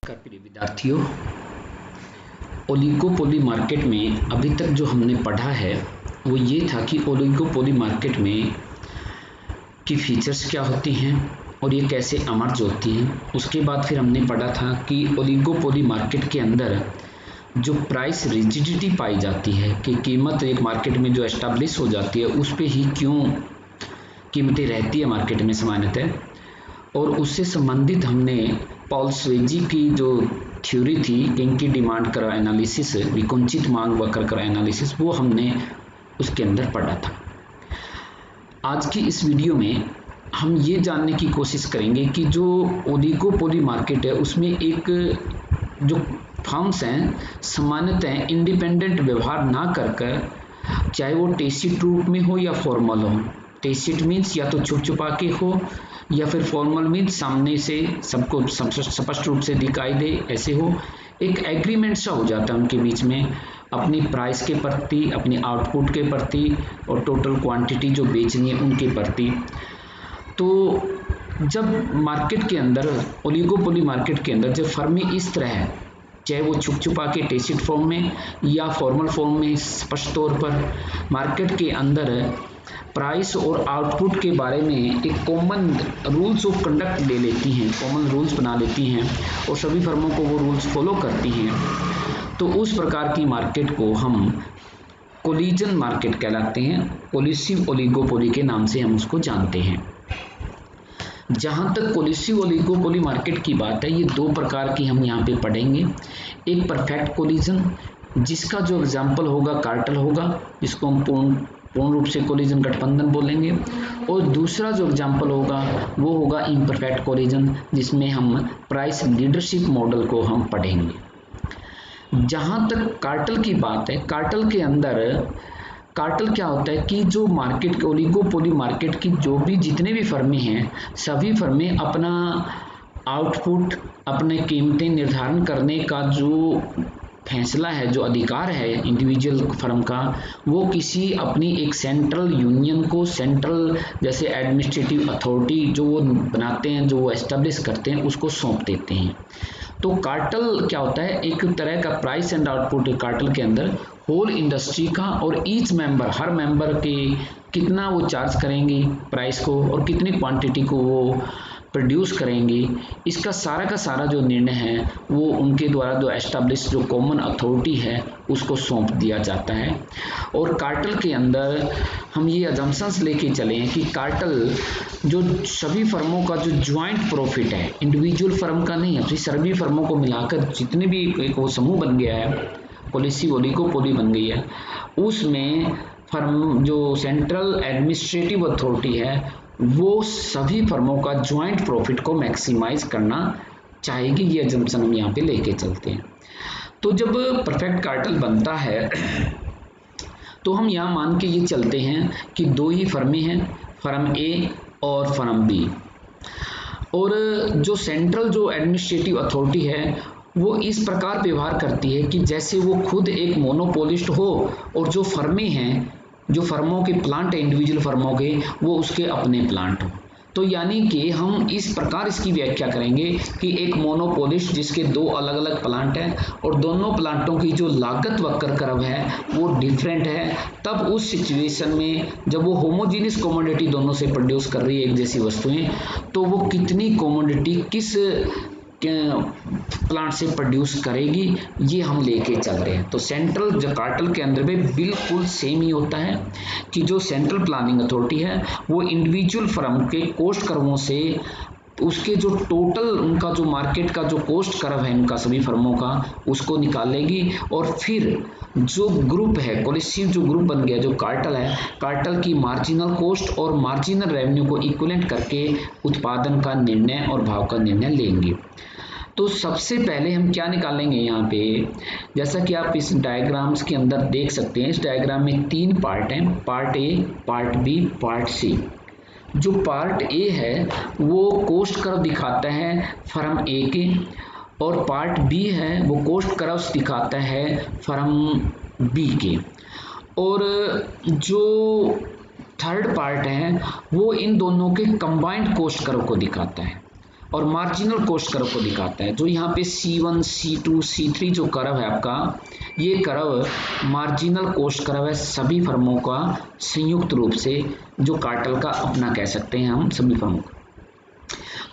नमस्कार प्रिय विद्यार्थियों। ओलिगोपोली मार्केट में अभी तक जो हमने पढ़ा है वो ये था कि ओलिगोपोली मार्केट में की फीचर्स क्या होती हैं और ये कैसे इमर्ज होती हैं। उसके बाद फिर हमने पढ़ा था कि ओलिगोपोली मार्केट के अंदर जो प्राइस रिजिडिटी पाई जाती है कि कीमत एक मार्केट में जो एस्टैब्लिश हो जाती है उस पे ही क्यों कीमतें रहती है मार्केट में सामान्यतः। और उससे संबंधित हमने पॉल स्वेजी की जो थ्योरी थी किंग की डिमांड कर्व एनालिसिस, विकुंचित मांग वक्र कर्व एनालिसिस, वो हमने उसके अंदर पढ़ा था। आज की इस वीडियो में हम ये जानने की कोशिश करेंगे कि जो ओलिगोपोली मार्केट है उसमें एक जो फर्म्स हैं सामान्यतः इंडिपेंडेंट व्यवहार ना कर चाहे वो टेसिट रूप में हो या फॉर्मल हो। टेसिट मीन्स या तो छुप छुपा के हो या फिर फॉर्मल मीन्स सामने से सबको स्पष्ट रूप से दिखाई दे, ऐसे हो। एक एग्रीमेंट सा हो जाता है उनके बीच में अपनी प्राइस के प्रति, अपनी आउटपुट के प्रति और टोटल क्वांटिटी जो बेचनी है उनके प्रति। तो जब मार्केट के अंदर ओलिगोपोली मार्केट के अंदर जब फर्में इस तरह है, चाहे वो छुप छुपा के टेसिट फॉर्म में या फॉर्मल फॉर्म में स्पष्ट तौर पर मार्केट के अंदर प्राइस और आउटपुट के बारे में एक कॉमन रूल्स ऑफ कंडक्ट ले लेती हैं, कॉमन रूल्स बना लेती हैं और सभी फर्मों को वो रूल्स फॉलो करती हैं, तो उस प्रकार की मार्केट को हम कोलिजन मार्केट कहलाते हैं। कोलिसिव ओलिगोपोली के नाम से हम उसको जानते हैं। जहाँ तक कोलिसिव ओलिगोपोली मार्केट की बात है, ये दो प्रकार की हम यहाँ पे पढ़ेंगे। एक परफेक्ट कोलिजन जिसका जो एग्जाम्पल होगा कार्टेल होगा, जिसको हम पूर्ण रूप से कोलिजन गठबंधन बोलेंगे, और दूसरा जो एग्जाम्पल होगा वो होगा इम्परफेक्ट कोलिजन जिसमें हम प्राइस लीडरशिप मॉडल को हम पढ़ेंगे। जहाँ तक कार्टेल की बात है, कार्टेल के अंदर कार्टेल क्या होता है कि जो मार्केट ओलिगोपोली मार्केट की जो भी जितने भी फर्में हैं सभी फर्में अपना आउटपुट, अपने कीमतें निर्धारण करने का जो फैसला है, जो अधिकार है इंडिविजुअल फर्म का, वो किसी अपनी एक सेंट्रल यूनियन को, सेंट्रल जैसे एडमिनिस्ट्रेटिव अथॉरिटी जो वो बनाते हैं, जो वो एस्टेब्लिश करते हैं, उसको सौंप देते हैं। तो कार्टेल क्या होता है, एक तरह का प्राइस एंड आउटपुट कार्टेल के अंदर होल इंडस्ट्री का, और ईच मेंबर, हर मेंबर के कितना वो चार्ज करेंगे प्राइस को और कितनी क्वांटिटी को वो प्रोड्यूस करेंगे, इसका सारा का सारा जो निर्णय है वो उनके द्वारा जो एस्टैब्लिश जो कॉमन अथॉरिटी है उसको सौंप दिया जाता है। और कार्टेल के अंदर हम ये अजम्पशंस लेके चले हैं कि कार्टेल जो सभी फर्मों का जो ज्वाइंट प्रॉफिट है, इंडिविजुअल फर्म का नहीं है, सभी फर्मों को मिलाकर जितने भी एक वो समूह बन गया है, पॉलिसी ओलिगोपोली बन गई है, उसमें फर्म जो सेंट्रल एडमिनिस्ट्रेटिव अथॉरिटी है वो सभी फर्मों का ज्वाइंट प्रॉफिट को मैक्सिमाइज करना चाहेगी। ये अजम्पशन हम यहाँ पे लेके चलते हैं। तो जब परफेक्ट कार्टेल बनता है तो हम यहाँ मान के ये चलते हैं कि दो ही फर्में हैं, फर्म ए और फर्म बी, और जो सेंट्रल जो एडमिनिस्ट्रेटिव अथॉरिटी है वो इस प्रकार व्यवहार करती है कि जैसे वो खुद एक मोनोपोलिस्ट हो और जो फर्में हैं, जो फर्मों के प्लांट है इंडिविजुअल फर्मों के, वो उसके अपने प्लांट हो। तो यानी कि हम इस प्रकार इसकी व्याख्या करेंगे कि एक मोनोपोलिस्ट जिसके दो अलग अलग प्लांट हैं और दोनों प्लांटों की जो लागत वक्र कर्व है वो डिफरेंट है, तब उस सिचुएशन में जब वो होमोजीनियस कमोडिटी दोनों से प्रोड्यूस कर रही है एक जैसी वस्तुएं, तो वो कितनी कमोडिटी किस प्लांट से प्रोड्यूस करेगी ये हम लेके चल रहे हैं। तो सेंट्रल जो कार्टेल के अंदर में बिल्कुल सेम ही होता है कि जो सेंट्रल प्लानिंग अथॉरिटी है वो इंडिविजुअल फर्म के कोस्ट कर्वों से उसके जो टोटल उनका जो मार्केट का जो कोस्ट कर्व है उनका सभी फर्मों का उसको निकालेगी, और फिर जो ग्रुप है कोलिसिव जो ग्रुप बन गया जो कार्टेल है, कार्टेल की मार्जिनल कॉस्ट और मार्जिनल रेवेन्यू को इक्विवेलेंट करके उत्पादन का निर्णय और भाव का निर्णय लेंगे। तो सबसे पहले हम क्या निकालेंगे यहाँ पे, जैसा कि आप इस डायग्राम्स के अंदर देख सकते हैं, इस डायग्राम में तीन पार्ट हैं, part A, part B, part C. जो पार्ट ए है वो कोस्ट कर्व दिखाता है फर्म ए के, और पार्ट बी है वो कोस्ट कर्व दिखाता है फर्म बी के, और जो थर्ड पार्ट है वो इन दोनों के कंबाइंड कोस्ट कर्व को दिखाता है। और मार्जिनल कॉस्ट कर्व को दिखाता है। जो यहाँ पे C1, C2, C3 जो कर्व है आपका, ये कर्व मार्जिनल कॉस्ट कर्व है सभी फर्मों का संयुक्त रूप से, जो कार्टेल का अपना कह सकते हैं हम सभी फर्मों का।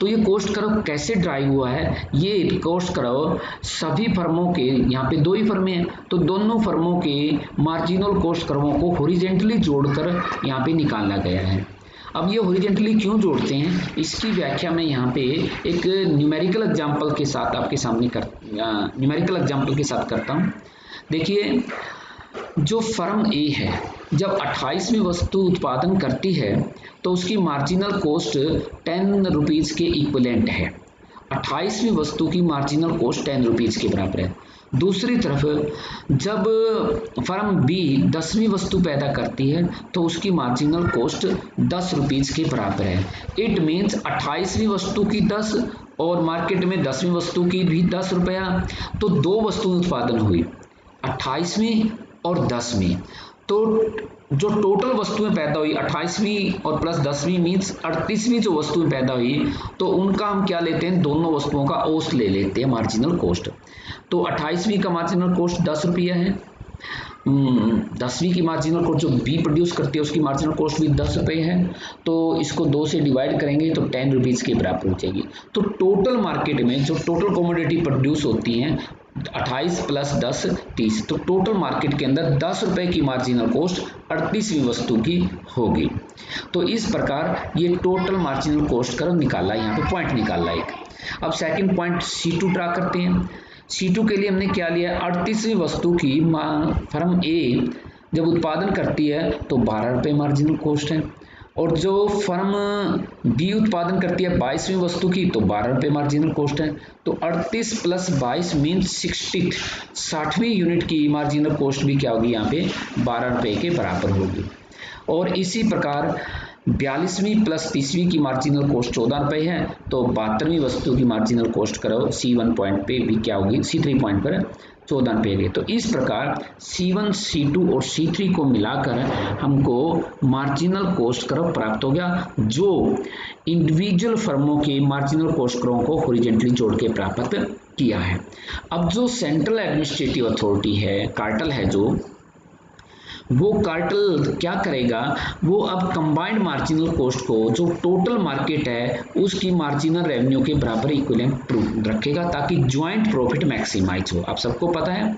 तो ये कॉस्ट कर्व कैसे ड्राइव हुआ है, ये कॉस्ट कर्व सभी फर्मों के, यहाँ पे दो ही फर्में हैं तो दोनों फर्मों के मार्जिनल कॉस्ट कर्वों को हॉरिजॉन्टली जोड़कर यहाँ पे निकाला गया है। अब ये हॉरिजॉन्टली क्यों जोड़ते हैं, इसकी व्याख्या मैं यहाँ पे एक न्यूमेरिकल एग्जांपल के साथ आपके सामने करता हूँ। देखिए, जो फर्म ए है जब 28वीं वस्तु उत्पादन करती है तो उसकी मार्जिनल कॉस्ट 10 रुपीज़ के इक्विवेलेंट है। 28वीं वस्तु की मार्जिनल कॉस्ट 10 रुपीज़ के बराबर है। दूसरी तरफ जब फर्म बी 10वीं वस्तु पैदा करती है तो उसकी मार्जिनल कॉस्ट 10 रुपीज़ के बराबर है। इट मीन्स 28वीं वस्तु की 10 और मार्केट में 10वीं वस्तु की भी 10 रुपया, तो दो वस्तु उत्पादन हुई, 28वीं और 10वीं। तो जो टोटल वस्तुएं पैदा हुई 28वीं और प्लस 10वीं मीन्स 38वीं जो वस्तुएं पैदा हुई, तो उनका हम क्या लेते हैं, दोनों वस्तुओं का औसत ले लेते हैं मार्जिनल कॉस्ट। तो 28वीं का मार्जिनल कॉस्ट 10 रुपया है, 10वीं की मार्जिनल कॉस्ट जो बी प्रोड्यूस करती है उसकी मार्जिनल कॉस्ट भी 10 रुपये है, तो इसको 2 से डिवाइड करेंगे तो 10 रुपीज़ के बराबर हो जाएगी। तो टोटल मार्केट में जो टोटल कमोडिटी प्रोड्यूस होती हैं 28 प्लस 10 30, तो टोटल मार्केट के अंदर 10 रुपये की मार्जिनल कॉस्ट 38वीं वस्तु की होगी। तो इस प्रकार ये टोटल मार्जिनल कॉस्ट कर्व निकाला, यहाँ पे पॉइंट निकाला एक। अब सेकंड पॉइंट C2 ड्रा करते हैं। C2 के लिए हमने क्या लिया, 38वीं वस्तु की फर्म ए जब उत्पादन करती है तो 12 रुपये मार्जिनल कॉस्ट है, और जो फर्म बी उत्पादन करती है 22वीं वस्तु की तो 12 रुपये मार्जिनल कॉस्ट है। तो 38 प्लस 22 मीन्स 60वीं यूनिट की मार्जिनल कॉस्ट भी क्या होगी, यहाँ पे 12 रुपये के बराबर होगी। और इसी प्रकार 42वीं प्लस 30वीं की मार्जिनल कॉस्ट 14 रुपये है, तो 72वीं वस्तु की मार्जिनल कॉस्ट करो C1 पॉइंट पे भी क्या होगी, C3 पॉइंट पर 14 रुपये की। तो इस प्रकार C1, C2 और C3 को मिलाकर हमको मार्जिनल कॉस्ट कर्व प्राप्त हो गया, जो इंडिविजुअल फर्मों के मार्जिनल कॉस्ट कर्वों को हॉरिजॉन्टली जोड़ के प्राप्त किया है। अब जो सेंट्रल एडमिनिस्ट्रेटिव अथॉरिटी है, कार्टेल है जो, वो कार्टेल क्या करेगा, वो अब कंबाइंड मार्जिनल कॉस्ट को जो टोटल मार्केट है उसकी मार्जिनल रेवेन्यू के बराबर इक्विवेलेंट रखेगा, ताकि ज्वाइंट प्रॉफिट मैक्सिमाइज हो। आप सबको पता है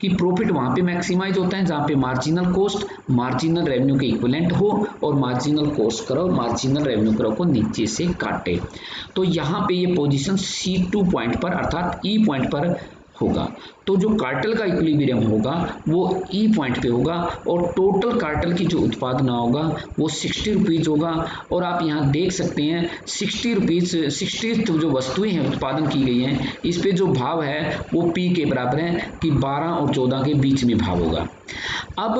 कि प्रॉफिट वहाँ पे मैक्सिमाइज होता है जहाँ पे मार्जिनल कॉस्ट मार्जिनल रेवेन्यू के इक्विवेलेंट हो और मार्जिनल कॉस्ट करो मार्जिनल रेवेन्यू करो को नीचे से काटे। तो यहाँ पे ये पोजीशन C2 पॉइंट पर अर्थात E पॉइंट पर होगा। तो जो कार्टेल का इक्विलिब्रियम होगा वो E पॉइंट पे होगा, और टोटल कार्टेल की जो उत्पादन होगा वो 60 रुपीज़ होगा। और आप यहाँ देख सकते हैं 60 रुपीज़ 60 जो वस्तुएं हैं उत्पादन की गई हैं, इस पे जो भाव है वो P के बराबर है कि 12 और 14 के बीच में भाव होगा। अब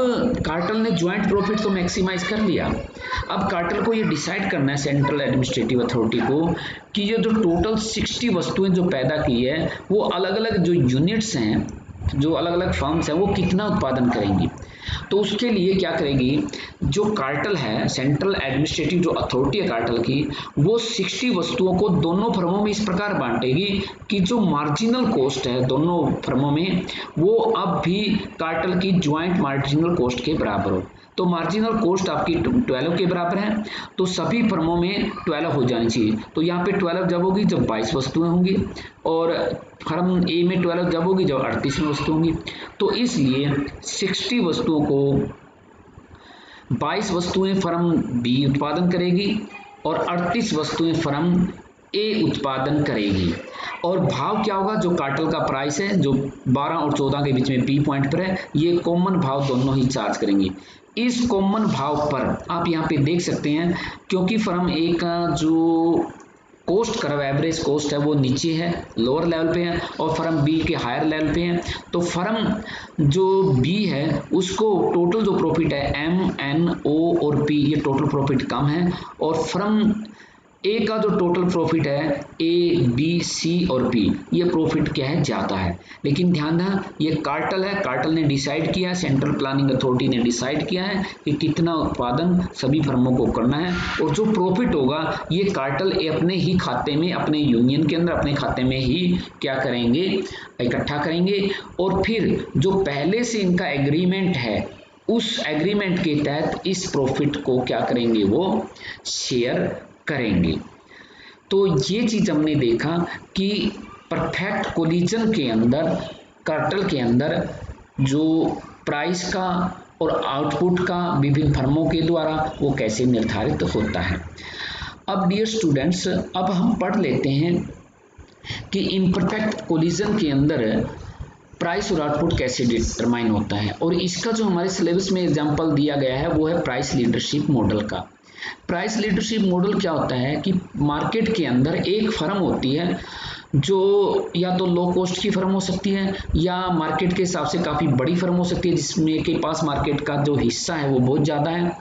कार्टेल ने ज्वाइंट प्रॉफिट तो मैक्सिमाइज कर लिया, अब कार्टेल को ये डिसाइड करना है सेंट्रल एडमिनिस्ट्रेटिव अथॉरिटी को कि ये जो टोटल 60 वस्तुएं जो पैदा की है वो अलग अलग जो यूनिट्स हैं, जो अलग अलग फर्म्स हैं, वो कितना उत्पादन करेंगी। तो उसके लिए क्या करेगी, जो कार्टेल है सेंट्रल एडमिनिस्ट्रेटिव जो अथॉरिटी है कार्टेल की, वो 60 वस्तुओं को दोनों फर्मों में इस प्रकार बांटेगी कि जो मार्जिनल कॉस्ट है दोनों फर्मों में वो अब भी कार्टेल की ज्वाइंट मार्जिनल कॉस्ट के बराबर हो। तो मार्जिनल कॉस्ट आपकी 12 के बराबर है, तो सभी फर्मों में 12 हो जानी चाहिए। तो यहाँ पे 12 जब होगी जब 22 वस्तुएं होंगी, और फर्म ए में 12 जब होगी जब 38 वस्तु होंगी। तो इसलिए 60 वस्तुओं को 22 वस्तुएं फर्म बी उत्पादन करेगी और 38 वस्तुएं फर्म ए उत्पादन करेगी। और भाव क्या होगा, जो कार्टेल का प्राइस है जो 12 और 14 के बीच में P पॉइंट पर है, ये कॉमन भाव दोनों ही चार्ज करेंगे। इस कॉमन भाव पर आप यहाँ पे देख सकते हैं, क्योंकि फर्म ए का जो कोस्ट कर्व एवरेज कोस्ट है वो नीचे है, लोअर लेवल पे है, और फर्म बी के हायर लेवल पे है। तो फर्म जो बी है उसको टोटल जो प्रॉफिट है M, N, O और P, ये टोटल प्रॉफिट कम है, और फर्म ए का जो टोटल प्रॉफिट है, ए बी सी और पी, ये प्रॉफिट क्या है, ज़्यादा है। लेकिन ध्यान देना ये कार्टेल है, कार्टेल ने डिसाइड किया, सेंट्रल प्लानिंग अथॉरिटी ने डिसाइड किया है कि कितना उत्पादन सभी फर्मों को करना है, और जो प्रॉफिट होगा ये कार्टेल अपने ही खाते में, अपने यूनियन के अंदर अपने खाते में ही क्या करेंगे, इकट्ठा करेंगे। और फिर जो पहले से इनका एग्रीमेंट है उस एग्रीमेंट के तहत इस प्रॉफिट को क्या करेंगे, वो शेयर करेंगे। तो ये चीज हमने देखा कि परफेक्ट कोलिजन के अंदर, कार्टेल के अंदर जो प्राइस का और आउटपुट का विभिन्न फर्मों के द्वारा वो कैसे निर्धारित होता है। अब डियर स्टूडेंट्स, अब हम पढ़ लेते हैं कि इम्परफेक्ट कोलिजन के अंदर प्राइस और आउटपुट कैसे डिटरमाइन होता है, और इसका जो हमारे सिलेबस में एग्जांपल दिया गया है वो है प्राइस लीडरशिप मॉडल का। प्राइस लीडरशिप मॉडल क्या होता है कि मार्केट के अंदर एक फर्म होती है जो या तो लो कॉस्ट की फर्म हो सकती है या मार्केट के हिसाब से काफ़ी बड़ी फर्म हो सकती है जिसमें के पास मार्केट का जो हिस्सा है वो बहुत ज़्यादा है।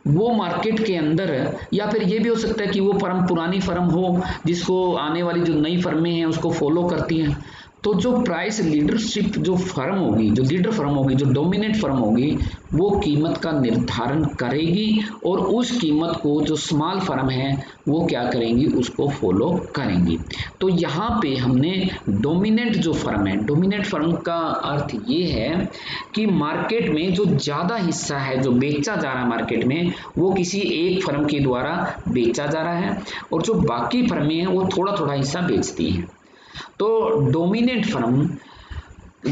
वो मार्केट के अंदर, या फिर ये भी हो सकता है कि वो फर्म पुरानी फर्म हो जिसको आने वाली जो नई फर्में हैं उसको फॉलो करती हैं। तो जो प्राइस लीडरशिप जो फर्म होगी, जो लीडर फर्म होगी, जो डोमिनेट फर्म होगी, वो कीमत का निर्धारण करेगी और उस कीमत को जो स्मॉल फर्म है वो क्या करेंगी, उसको फॉलो करेंगी। तो यहाँ पे हमने डोमिनेट जो फर्म है, डोमिनेट फर्म का अर्थ ये है कि मार्केट में जो ज़्यादा हिस्सा है जो बेचा जा रहा है मार्केट में, वो किसी एक फर्म के द्वारा बेचा जा रहा है और जो बाकी फर्में हैं वो थोड़ा थोड़ा हिस्सा बेचती हैं। तो डोमिनेट फर्म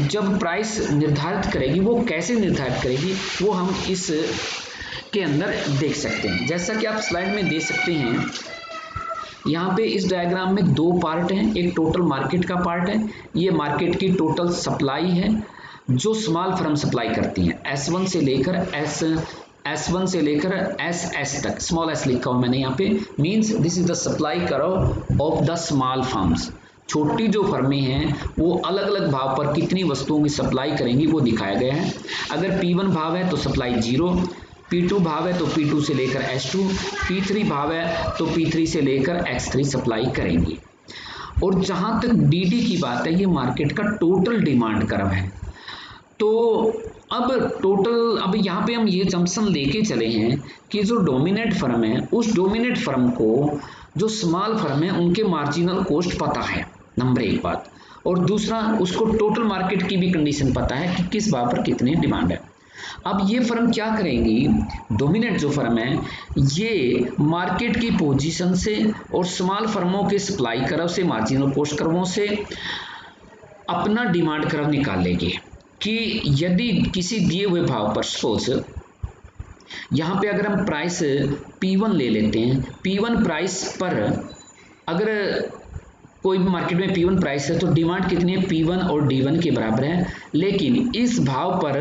जब प्राइस निर्धारित करेगी, वो कैसे निर्धारित करेगी वो हम इस के अंदर देख सकते हैं। जैसा कि आप स्लाइड में देख सकते हैं, यहाँ पे इस डायग्राम में दो पार्ट हैं। एक टोटल मार्केट का पार्ट है, ये मार्केट की टोटल सप्लाई है जो स्मॉल फर्म सप्लाई करती हैं, S1 से लेकर S1 से लेकर SS तक, स्मॉल s लिखा हुआ मैंने यहाँ पे, means this is the supply curve of the small firms. छोटी जो फर्में हैं वो अलग अलग भाव पर कितनी वस्तुओं की सप्लाई करेंगी वो दिखाया गया है। अगर P1 भाव है तो सप्लाई 0, P2 भाव है तो P2 से लेकर S2, P3 भाव है तो P3 से लेकर X3 सप्लाई करेंगी। और जहाँ तक DD की बात है, ये मार्केट का टोटल डिमांड कर्व है। तो अब यहाँ पे हम ये जंक्शन लेके चले हैं कि जो डोमिनेट फर्म है उस डोमिनेट फर्म को जो स्मॉल फर्म है उनके मार्जिनल कॉस्ट पता है, नंबर एक बात, और दूसरा उसको टोटल मार्केट की भी कंडीशन पता है कि किस भाव पर कितनी डिमांड है। अब ये फर्म क्या करेंगी, डोमिनेट जो फर्म है ये मार्केट की पोजीशन से और स्मॉल फर्मों के सप्लाई कर्व से, मार्जिनल कॉस्ट कर्वों से अपना डिमांड कर्व निकाल लेगी कि यदि किसी दिए हुए भाव पर, सपोज यहाँ पे अगर हम प्राइस P1 ले लेते हैं, P1 प्राइस पर अगर कोई भी मार्केट में P1 प्राइस है तो डिमांड कितनी है, P1 और D1 के बराबर है। लेकिन इस भाव पर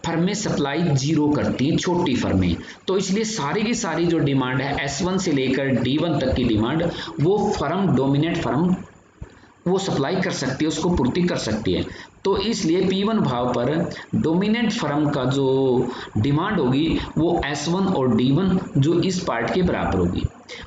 फर्में सप्लाई 0 करती हैं, छोटी फर्में, तो इसलिए सारी की सारी जो डिमांड है S1 से लेकर D1 तक की डिमांड वो फर्म, डोमिनेट फर्म वो सप्लाई कर सकती है, उसको पूर्ति कर सकती है। तो इसलिए P1 भाव पर डोमिनेंट फर्म का जो डिमांड होगी वो S1 और D1 जो इस पार्ट के बराबर होगी।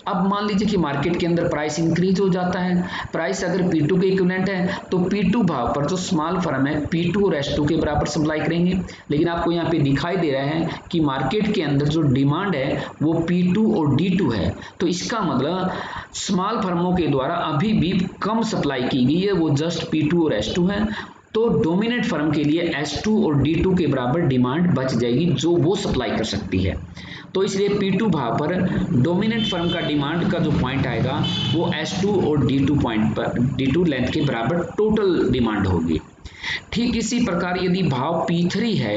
अब मान लीजिए कि मार्केट के अंदर प्राइस इंक्रीज हो जाता है, प्राइस अगर P2 के इक्विवेलेंट है तो P2 भाव पर जो स्मॉल फर्म है P2 और S2 के बराबर सप्लाई करेंगे। लेकिन आपको यहाँ पे दिखाई दे रहा है कि मार्केट के अंदर जो डिमांड है वो P2 और D2 है, तो इसका मतलब स्मॉल फर्मों के द्वारा अभी भी कम सप्लाई की गई है, वो जस्ट P2 और S2 है। तो डोमिनेट फर्म के लिए S2 और D2 के बराबर डिमांड बच जाएगी जो वो सप्लाई कर सकती है। तो इसलिए P2 भाव पर डोमिनेंट फर्म का डिमांड का जो पॉइंट आएगा वो S2 और D2 पॉइंट पर, D2 लेंथ के बराबर टोटल डिमांड होगी। ठीक इसी प्रकार यदि भाव P3 है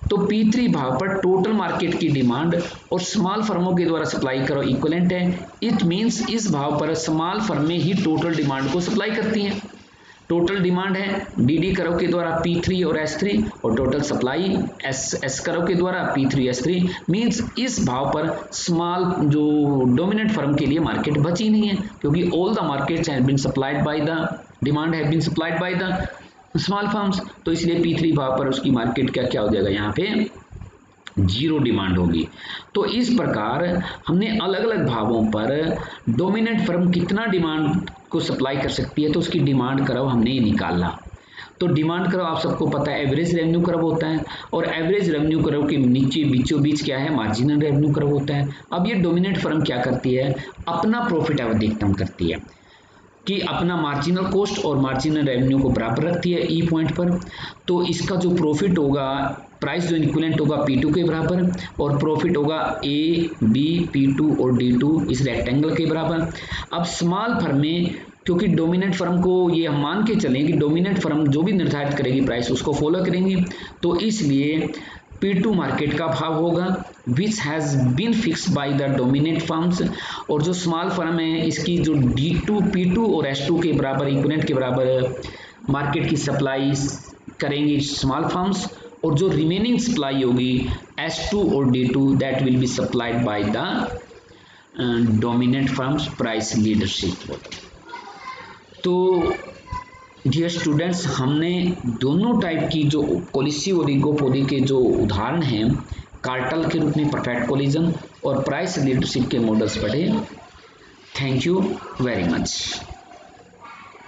तो P3 भाव पर टोटल मार्केट की डिमांड और स्मॉल फर्मों के द्वारा सप्लाई करो इक्विवेलेंट है। इट मींस इस भाव पर स्मॉल फर्में ही टोटल डिमांड को सप्लाई करती हैं। टोटल डिमांड है DD कर्व के द्वारा P3 और S3 और टोटल सप्लाई S कर्व के द्वारा P3 S3, मींस इस भाव पर स्मॉल जो डोमिनेंट फर्म के लिए मार्केट बची नहीं है, क्योंकि all the markets have been supplied by the demand have been supplied by the small firms. तो इसलिए P3 भाव पर उसकी मार्केट क्या हो जाएगा, यहाँ पे जीरो डिमांड होगी। तो इस प्रकार हमने अलग अलग भावों पर डोमिनेंट फर्म कितना डिमांड को सप्लाई कर सकती है, तो उसकी डिमांड कर्व हमने ये निकाला। तो डिमांड कर्व आप सबको पता है एवरेज रेवेन्यू कर्व होता है, और एवरेज रेवेन्यू कर्व के नीचे बीचों बीच क्या है, मार्जिनल रेवेन्यू कर्व होता है। अब ये डोमिनेंट फर्म क्या करती है, अपना प्रॉफिट अधिकतम करती है कि अपना मार्जिनल कॉस्ट और मार्जिनल रेवेन्यू को बराबर रखती है ई पॉइंट पर। तो इसका जो प्रॉफिट होगा, प्राइस जो इक्विवेलेंट होगा P2 के बराबर, और प्रॉफिट होगा A, B, P2 और D2 इस रेक्टेंगल के बराबर। अब स्मॉल फर्म में, क्योंकि डोमिनेंट फर्म को ये हम मान के चलें कि डोमिनेंट फर्म जो भी निर्धारित करेगी प्राइस उसको फॉलो करेंगे, तो इसलिए P2 मार्केट का भाव होगा which has been fix by the dominant firms, और जो स्मॉल फर्म है इसकी जो D2, P2 और S2 के बराबर इक्विवेलेंट के बराबर मार्केट की सप्लाई करेंगी स्मॉल फर्म्स, और जो रिमेनिंग सप्लाई होगी S2 और D2 that will be supplied by the dominant firms price leadership. तो डियर स्टूडेंट्स, हमने दोनों टाइप की जो पॉलिसी ओलिगोपोली के जो उदाहरण हैं, कार्टेल के रूप में परफेक्ट कोलिजन और प्राइस लीडरशिप के मॉडल्स पढ़े। Thank you very much.